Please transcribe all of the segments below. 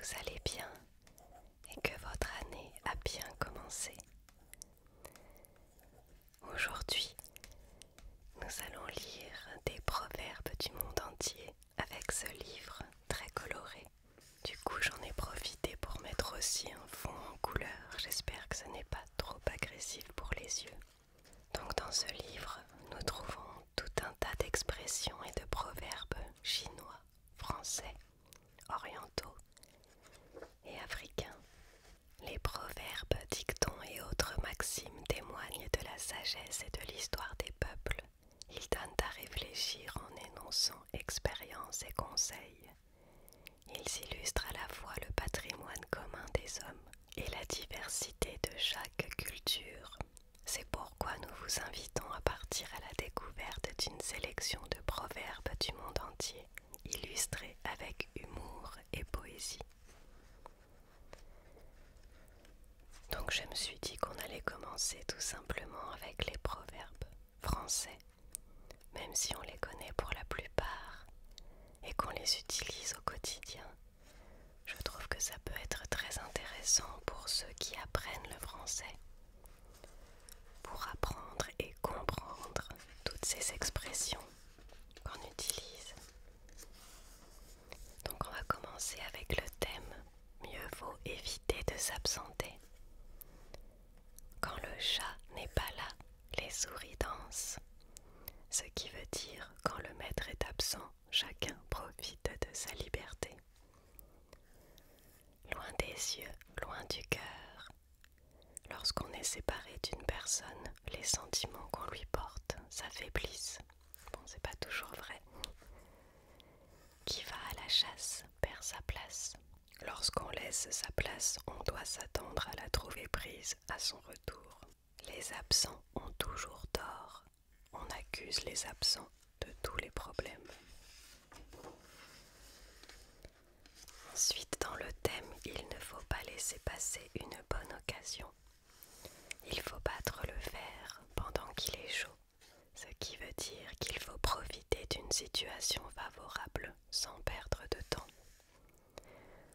vous allez bien et que votre année a bien commencé. Aujourd'hui, nous allons lire des proverbes du monde entier avec ce livre très coloré. Du coup, j'en ai profité pour mettre aussi un fond en couleur. J'espère que ce n'est pas trop agressif pour les yeux. Donc dans ce livre, nous trouvons tout un tas d'expressions et de proverbes chinois, français, orientaux et africains. Les proverbes, dictons et autres maximes témoignent de la sagesse et de l'histoire des peuples. Ils donnent à réfléchir en énonçant expériences et conseils. Ils illustrent à la fois le patrimoine commun des hommes et la diversité de chaque culture. C'est pourquoi nous vous invitons à partir à la découverte d'une sélection de proverbes du monde entier, illustrés avec humour et poésie. Donc je me suis dit qu'on allait commencer tout simplement avec les proverbes français, même si on les connaît pour la plupart et qu'on les utilise au quotidien. Je trouve que ça peut être très intéressant pour ceux qui apprennent le français, pour apprendre et comprendre toutes ces expressions qu'on utilise. Donc on va commencer avec le thème « Mieux vaut éviter de s'absenter ». Quand le chat n'est pas là, les souris dansent. Ce qui veut dire quand le maître est absent, chacun profite de sa liberté. Loin des yeux, loin du cœur. Lorsqu'on est séparé d'une personne, les sentiments qu'on lui porte s'affaiblissent. Bon, c'est pas toujours vrai. Qui va à la chasse perd sa place. Lorsqu'on laisse sa place, on doit s'attendre à la trouver prise à son retour. Les absents ont toujours tort. On accuse les absents de tous les problèmes. Ensuite, dans le thème, il ne faut pas laisser passer une bonne occasion. Il faut battre le fer pendant qu'il est chaud, ce qui veut dire qu'il faut profiter d'une situation favorable sans perdre de temps.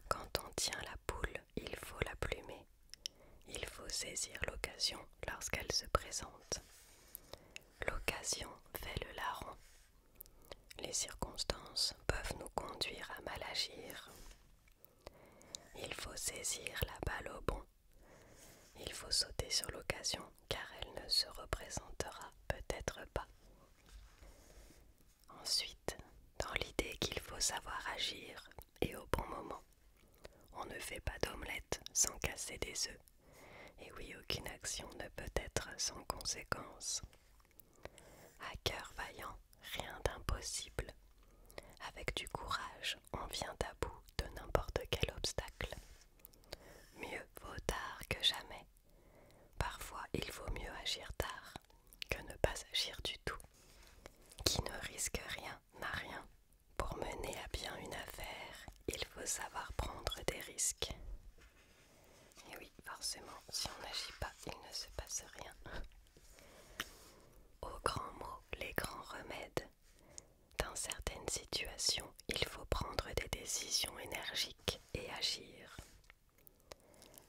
Quand on tient la poule, il faut la plumer. Il faut saisir l'occasion lorsqu'elle se présente. L'occasion fait le larron. Les circonstances peuvent nous conduire à mal agir. Il faut saisir la balle au bond. Il faut sauter sur l'occasion car elle ne se représentera peut-être pas. Ensuite, dans l'idée qu'il faut savoir agir et au bon moment, on ne fait pas d'omelette sans casser des œufs. Et oui, aucune action ne peut être sans conséquence. À cœur vaillant, rien d'impossible. Avec du courage, on vient à bout de n'importe quel obstacle. Mieux vaut tard que jamais. Parfois, il vaut mieux agir tard que ne pas agir du tout. Qui ne risque rien n'a rien. Pour mener à bien une affaire, il faut savoir prendre des risques. Et oui, forcément, si on n'agit pas, il ne se passe rien. Aux grands mots, les grands remèdes. Dans certaines situations, il faut prendre des décisions énergiques et agir.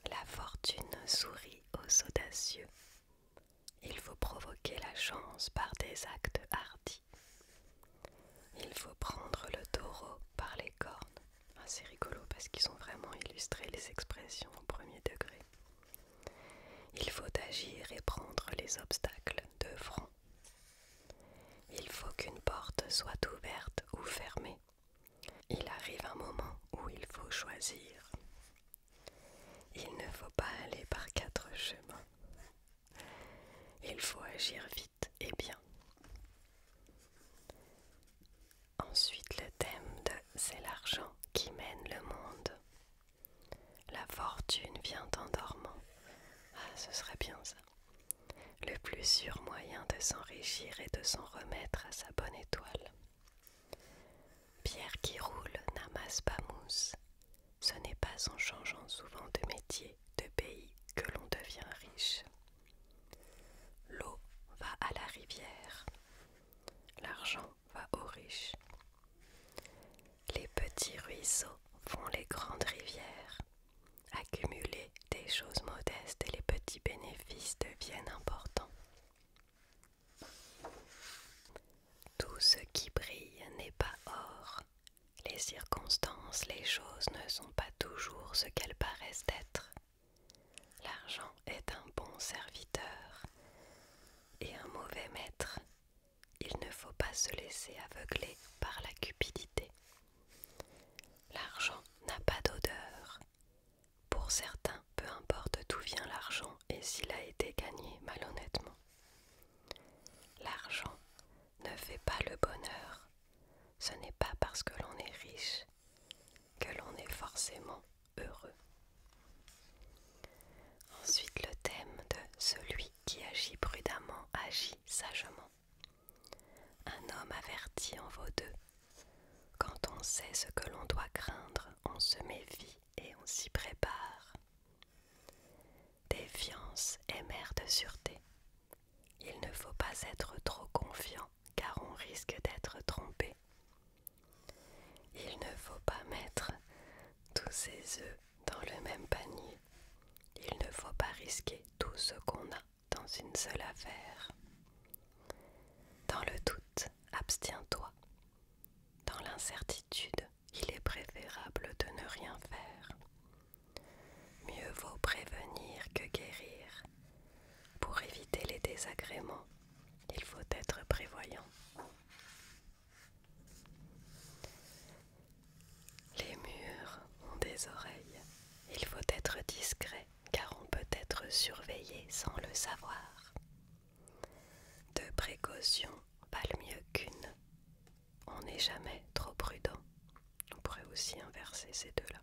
La fortune sourit aux audacieux. Il faut provoquer la chance par des actes hardis. Il faut prendre le taureau par les cornes. Ah, c'est rigolo parce qu'ils ont vraiment illustré les expressions au premier degré. Il faut agir et prendre les obstacles de front. Il faut qu'une porte soit ouverte ou fermée. Il arrive un moment où il faut choisir. Il ne faut pas aller par 4 chemins. Il faut agir vite et bien. Ensuite, le thème de « C'est l'argent qui mène le monde ». La fortune vient en dormant. Ah, ce serait bien ça. Le plus sûr moyen de s'enrichir est de s'en remettre à sa bonne étoile. Pierre qui roule n'amasse pas mousse. Ce n'est pas en changeant souvent de métier, de pays, que l'on devient riche. L'eau va à la rivière. L'argent va aux riches. Les petits ruisseaux font les grandes rivières. les circonstances, les choses ne sont pas toujours ce qu'elles paraissent être. L'argent est un bon serviteur et un mauvais maître. Il ne faut pas se laisser aveugler par la cupidité. L'argent n'a pas d'odeur. Pour certains, peu importe d'où vient l'argent et s'il a été gagné malhonnêtement. L'argent ne fait pas le bonheur. Ce n'est pas parce que l'on est riche que l'on est forcément heureux. Ensuite, le thème de celui qui agit prudemment agit sagement. Un homme averti en vaut deux. Quand on sait ce que l'on doit craindre, on se méfie et on s'y prépare. Défiance est mère de sûreté. Il ne faut pas être trop confiant car on risque d'être trompé. Il ne faut pas mettre tous ses œufs dans le même panier. Il ne faut pas risquer tout ce qu'on a dans une seule affaire. Dans le doute, abstiens-toi. Dans l'incertitude, il est préférable de ne rien faire. Mieux vaut prévenir que guérir. Pour éviter les désagréments, il faut être prévoyant. Les murs ont des oreilles. Il faut être discret car on peut être surveillé sans le savoir. Deux précautions valent mieux qu'une. On n'est jamais trop prudent. On pourrait aussi inverser ces deux-là.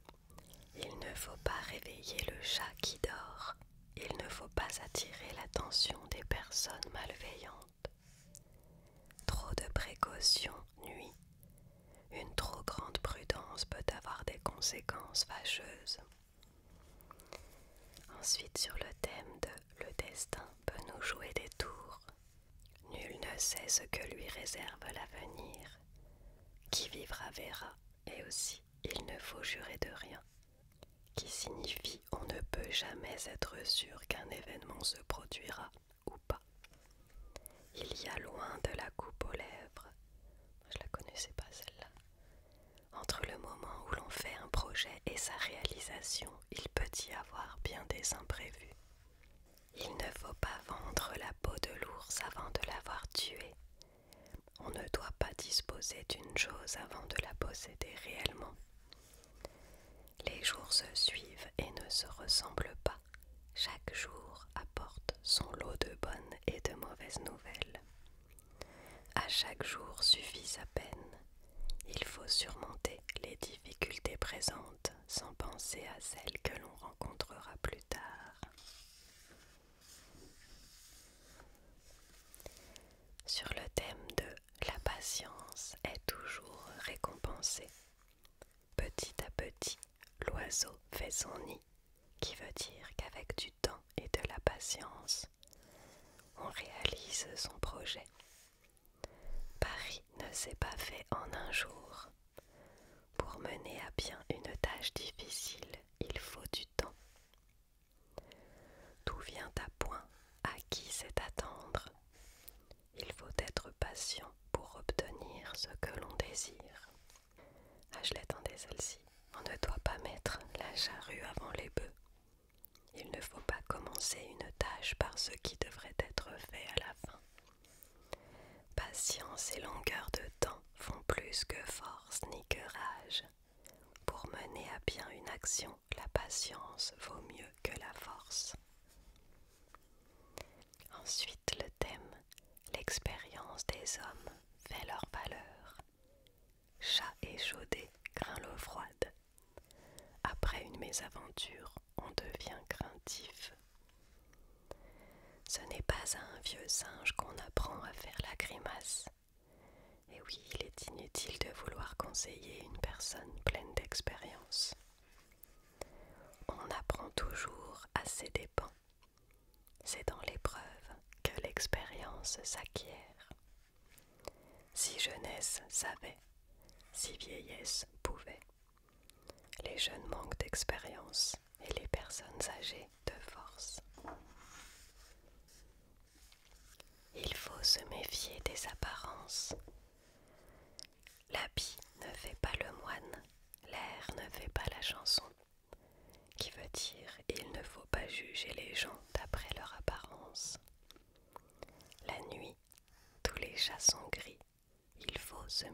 Il ne faut pas réveiller le chat qui dort. Il ne faut pas attirer l'attention des personnes malveillantes. Trop de précautions nuit. Une trop grande prudence peut avoir des conséquences fâcheuses. Ensuite, sur le thème de le destin peut nous jouer des tours. Nul ne sait ce que lui réserve l'avenir. Qui vivra verra, et aussi il ne faut jurer de rien. Qui signifie on ne peut jamais être sûr qu'un événement se produira ou pas. Il y a loin de la coupe aux lèvres. Je la connaissais pas celle-là. Entre le moment où l'on fait un projet et sa réalisation, il peut y avoir bien des imprévus. Il ne faut pas vendre la peau de l'ours avant de l'avoir tué. On ne doit pas disposer d'une chose avant de la posséder réellement. Les jours se suivent et ne se ressemblent pas. Chaque jour apporte son lot de bonnes et de mauvaises nouvelles. À chaque jour suffit sa peine. Il faut surmonter les difficultés présentes sans penser à celles que l'on rencontrera plus tard. Sur le thème de la patience est toujours récompensée. Petit à petit, l'oiseau fait son nid, qui veut dire qu'avec du temps et de la patience, on réalise son projet. Paris ne s'est pas fait en un jour. Pour mener à bien une tâche difficile, il faut du temps. Tout vient à point, à qui sait attendre. Il faut être patient pour obtenir ce que l'on désire. Ah, je l'attendais celle-ci. On ne doit pas mettre la charrue avant les bœufs. Il ne faut pas commencer une tâche par ce qui devrait être fait à la fin. Patience et longueur de temps font plus que force ni que rage. Pour mener à bien une action, la patience vaut mieux que la force. Ensuite, le thème, l'expérience des hommes fait leur valeur. Chat échaudé craint l'eau froide. Après une mésaventure, on devient craintif. Ce n'est pas à un vieux singe qu'on apprend à faire la grimace. Et oui, il est inutile de vouloir conseiller une personne pleine d'expérience. On apprend toujours à ses dépens. C'est dans l'épreuve que l'expérience s'acquiert. Si jeunesse savait, si vieillesse pouvait. Les jeunes manquent d'expérience et les personnes âgées de force. Il faut se méfier des apparences. L'habit ne fait pas le moine.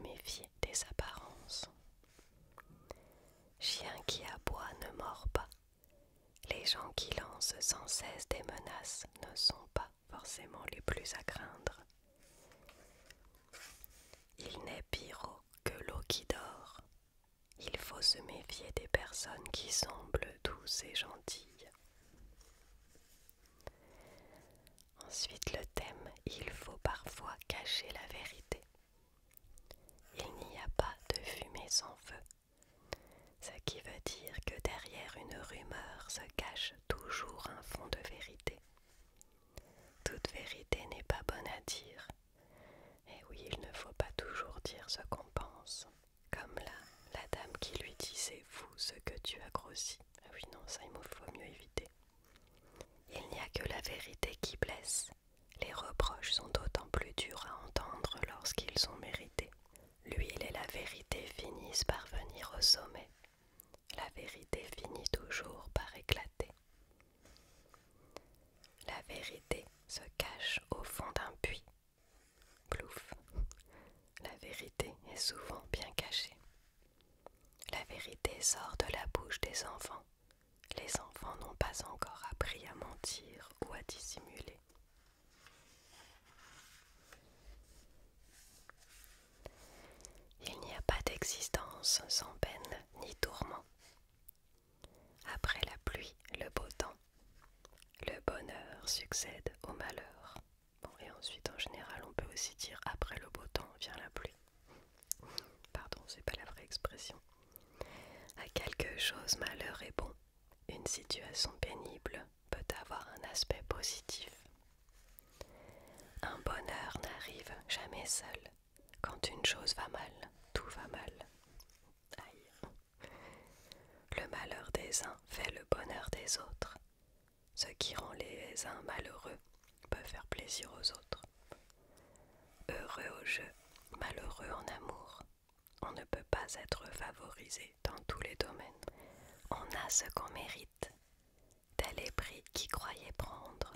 méfier des apparences. Chien qui aboie ne mord pas. Les gens qui lancent sans cesse des menaces ne sont pas forcément les plus à craindre. Il n'est pire que l'eau qui dort. Il faut se méfier des personnes qui semblent douces et gentilles. Ensuite, le thème, il faut parfois cacher la vérité. Il n'y a pas de fumée sans feu, ce qui veut dire que derrière une rumeur se cache toujours un fond de vérité. Toute vérité n'est pas bonne à dire. Et oui, il ne faut pas toujours dire ce qu'on pense. Comme là, la dame qui lui dit c'est fou ce que tu as grossi. Ah oui, non, ça il me faut mieux éviter. Il n'y a que la vérité qui blesse. Les reproches sont d'autant plus durs à entendre lorsqu'ils sont mérités. L'huile et la vérité finissent par venir au sommet. La vérité finit toujours par éclater. La vérité se cache au fond d'un puits. Plouf. La vérité est souvent bien cachée. La vérité sort de la bouche des enfants. Les enfants n'ont pas encore appris à mentir ou à dissimuler. Il n'y a pas d'existence sans peine ni tourment. Après la pluie, le beau temps. Le bonheur succède au malheur. Bon, et ensuite, en général, on peut aussi dire après le beau temps vient la pluie. Pardon, c'est pas la vraie expression. À quelque chose, malheur est bon. Une situation pénible peut avoir un aspect positif. Un bonheur n'arrive jamais seul. Quand une chose va mal, tout va mal. Aïe. Le malheur des uns fait le bonheur des autres. Ce qui rend les uns malheureux peut faire plaisir aux autres. Heureux au jeu, malheureux en amour. On ne peut pas être favorisé dans tous les domaines. On a ce qu'on mérite. Tel est pris qui croyait prendre.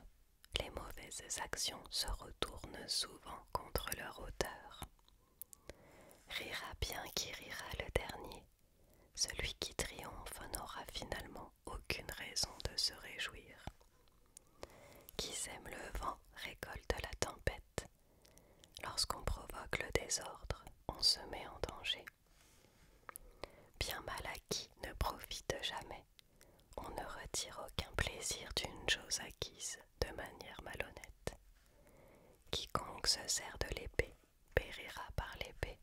Les mauvaises actions se retournent souvent contre leur auteur. Rira bien qui rira le dernier. Celui qui triomphe n'aura finalement aucune raison de se réjouir. Qui sème le vent récolte la tempête. Lorsqu'on provoque le désordre, on se met en danger. Bien mal acquis ne profite jamais. On ne retire aucun plaisir d'une chose acquise de manière malhonnête. Quiconque se sert de l'épée périra par l'épée.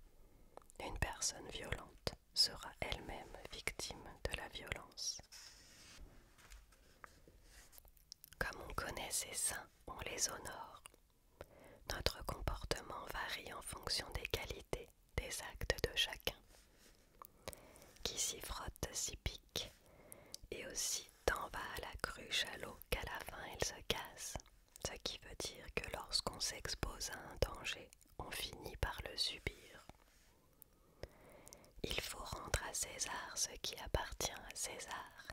Une personne violente sera elle-même victime de la violence. Comme on connaît ses saints, on les honore. Notre comportement varie en fonction des qualités, des actes de chacun. Qui s'y frotte s'y pique, et aussi tant va à la cruche à l'eau qu'à la fin elle se casse, ce qui veut dire que lorsqu'on s'expose à un danger, on finit par le subir. Il faut rendre à César ce qui appartient à César,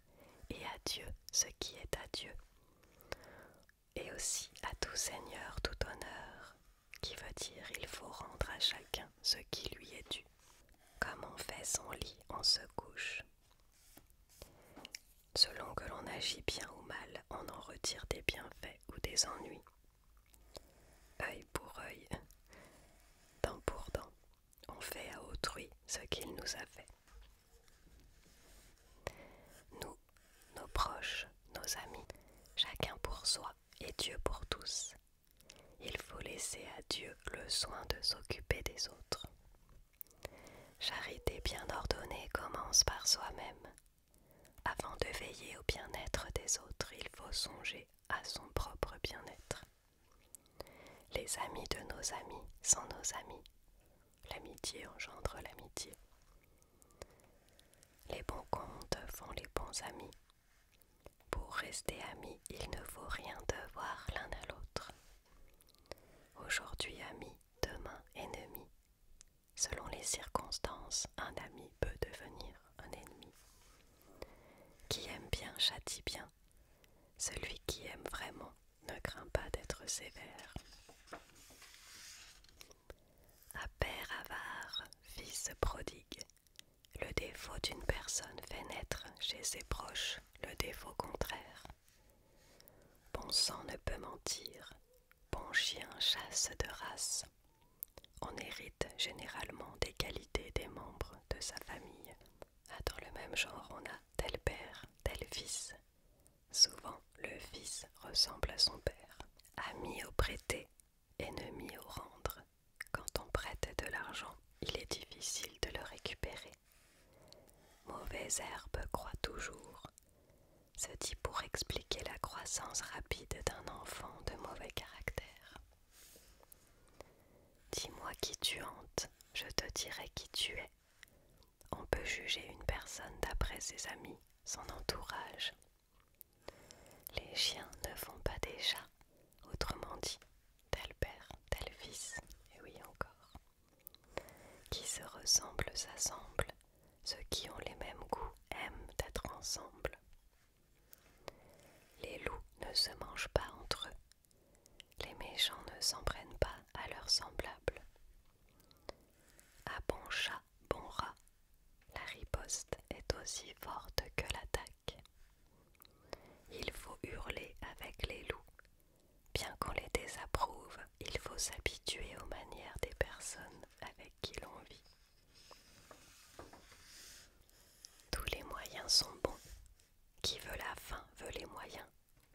et à Dieu ce qui est à Dieu. Et aussi à tout seigneur tout honneur, qui veut dire il faut rendre à chacun ce qui lui est dû. Comme on fait son lit, on se couche. Selon que l'on agit bien ou mal, on en retire des bienfaits ou des ennuis. Œil pour œil, dent pour dent, on fait à autrui ce qu'il nous a fait. Nous, nos proches, nos amis, chacun pour soi et Dieu pour tous. Il faut laisser à Dieu le soin de s'occuper des autres. Charité bien ordonnée commence par soi-même. Avant de veiller au bien-être des autres, il faut songer à son propre bien-être. Les amis de nos amis sont nos amis. L'amitié engendre l'amitié. Les bons comptes font les bons amis. Pour rester amis, il ne faut rien devoir l'un à l'autre. Aujourd'hui ami, demain ennemi. Selon les circonstances, un ami peut devenir un ennemi. Qui aime bien châtie bien. Celui qui aime vraiment ne craint pas d'être sévère. À père avare, fils prodigue. Le défaut d'une personne fait naître chez ses proches le défaut contraire. Bon sang ne peut mentir, bon chien chasse de race. On hérite généralement des qualités des membres de sa famille. Dans le même genre, on a tel père, tel fils. Souvent, le fils ressemble à son père. Ami au prêter, ennemi au rendre. Quand on prête de l'argent, il est difficile de le récupérer. Mauvaise herbe croît toujours, se dit pour expliquer la croissance rapide d'un enfant de mauvais caractère. Dis-moi qui tu hantes, je te dirai qui tu es. On peut juger une personne d'après ses amis, son entourage. Les chiens ne font pas des chats, autrement dit, tel père, tel fils, et oui encore. Qui se ressemblent s'assemblent, ceux qui ont les mêmes goûts aiment être ensemble. Les loups ne se mangent pas entre eux, les méchants ne s'en prennent pas à leurs semblables. À bon chat, bon rat, la riposte est aussi forte que l'attaque. Il faut hurler avec les loups. Bien qu'on les désapprouve, il faut s'habituer aux manières des personnes avec qui l'on vit. Tous les moyens sont bons. Qui veut la fin veut les moyens,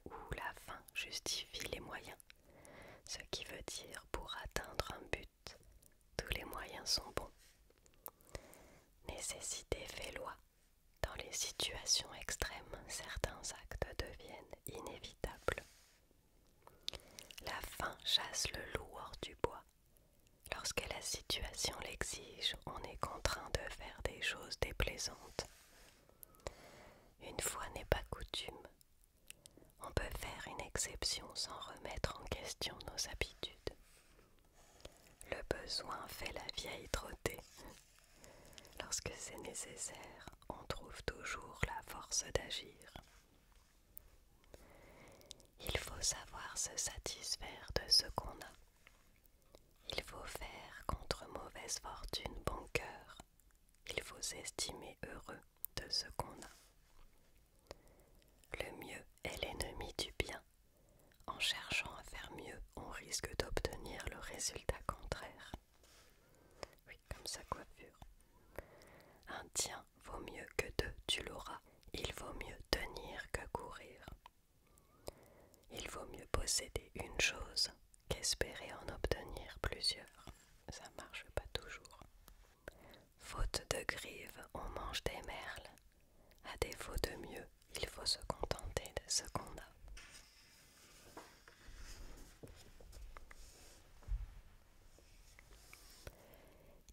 ou la fin justifie les moyens. Ce qui veut dire pour atteindre un but, tous les moyens sont bons. Nécessité fait loi. Dans les situations extrêmes, certains actes deviennent inévitables. La faim chasse le loup hors du bois. Lorsque la situation l'exige, on est contraint de faire des choses déplaisantes. Une fois n'est pas coutume. On peut faire une exception sans remettre en question nos habitudes. Le besoin fait la vieille trottée. Lorsque c'est nécessaire, on trouve toujours la force d'agir. Il faut savoir se satisfaire de ce qu'on a. Il faut faire contre mauvaise fortune bon cœur. Il faut s'estimer heureux de ce qu'on a. Le mieux est l'ennemi du bien. En cherchant à faire mieux, on risque d'obtenir le résultat contraire. Oui, comme sa coiffure. Un tien vaut mieux que deux, tu l'auras. Il vaut mieux tenir que courir. Il vaut mieux posséder une chose qu'espérer en obtenir plusieurs. Ça marche pas toujours. Faute de grives, on mange des merles. À défaut de mieux, il faut se contenter de ce qu'on a.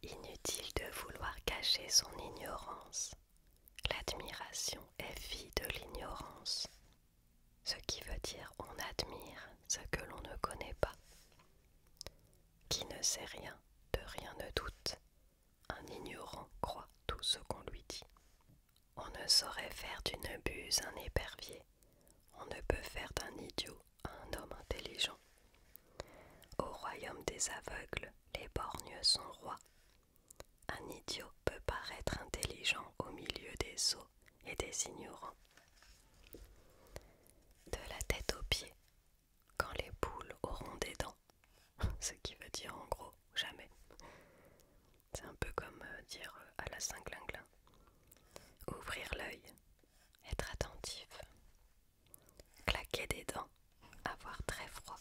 Inutile de vouloir cacher son ignorance. L'admiration est fille de l'ignorance. Ce qui veut dire on admire ce que l'on ne connaît pas. Qui ne sait rien, de rien ne doute. Un ignorant croit tout ce qu'on lui dit. On ne saurait faire d'une buse un épervier. On ne peut faire d'un idiot un homme intelligent. Au royaume des aveugles, les borgnes sont rois. Un idiot peut paraître intelligent au milieu des sots et des ignorants. De la tête aux pieds, quand les poules auront des dents, ce qui veut dire en gros jamais. C'est un peu comme dire à la Saint-Glinglin. Ouvrir l'œil, être attentif, claquer des dents, avoir très froid,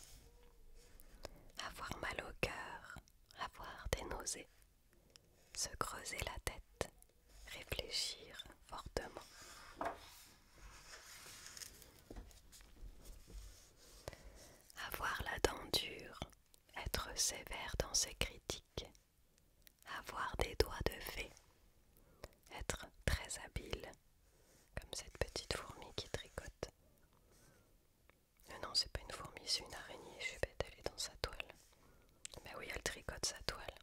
avoir mal au cœur, avoir des nausées, se creuser la tête, réfléchir fortement. Avoir la dent dure, être sévère dans ses critiques, avoir des doigts de fée, être très habile, comme cette petite fourmi qui tricote. Non, c'est pas une fourmi, c'est une araignée, je suis bête, elle est dans sa toile. Mais oui, elle tricote sa toile.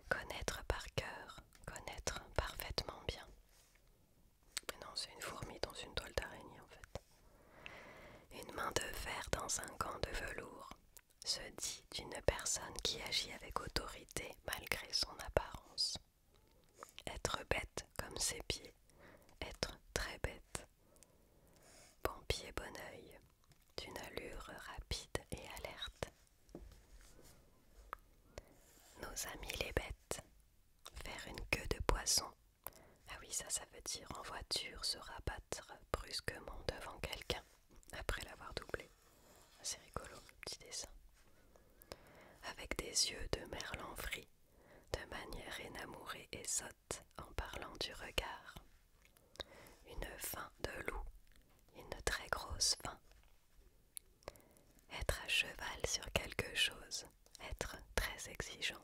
Connaître par cœur, connaître parfaitement bien. Mais non, c'est une fourmi dans une toile d'araignée en fait. Une main de fer dans un gant de velours se dit d'une personne qui agit avec autorité malgré son apparence. être bête comme ses pieds, être très bête. Bon pied, bon œil, d'une allure rapide et alerte. Nos amis les bêtes, faire une queue de poisson. Ah oui, ça veut dire en voiture se rabattre brusquement devant quelqu'un après l'avoir doublé. C'est rigolo le petit dessin. Avec des yeux de merlan frit, de manière énamourée et sotte en parlant du regard. Une faim de loup, une très grosse faim. Être à cheval sur quelque chose, être très exigeant.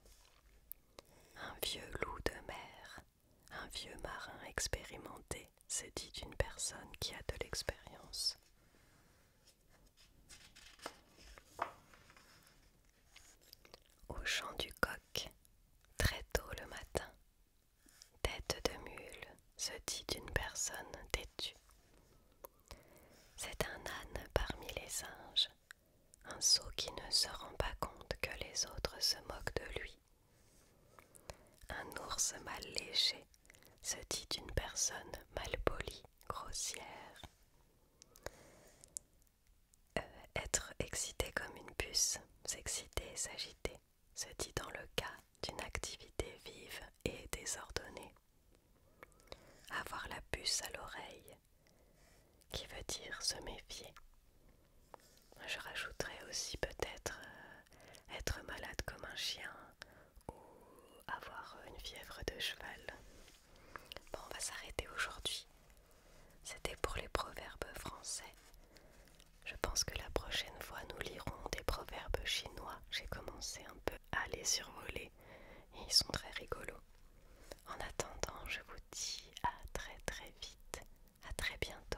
Un vieux loup de mer, un vieux marin expérimenté, se dit d'une personne qui a de l'expérience. Au chant du coq, très tôt le matin, tête de mule, se dit d'une personne têtue. C'est un âne parmi les singes, un sot qui ne se rend pas compte que les autres se moquent de lui. Un ours mal léché se dit d'une personne mal polie, grossière. Être excité comme une puce, s'exciter, s'agiter, se dit dans le cas d'une activité vive et désordonnée. Avoir la puce à l'oreille, qui veut dire se méfier. Je rajouterais aussi peut-être être malade comme un chien ou avoir une fièvre de cheval. Bon, on va s'arrêter aujourd'hui. C'était pour les proverbes français. Je pense que la prochaine fois nous lirons des proverbes chinois. J'ai commencé un peu à les survoler et ils sont très rigolos. En attendant, je vous dis à très très vite, à très bientôt.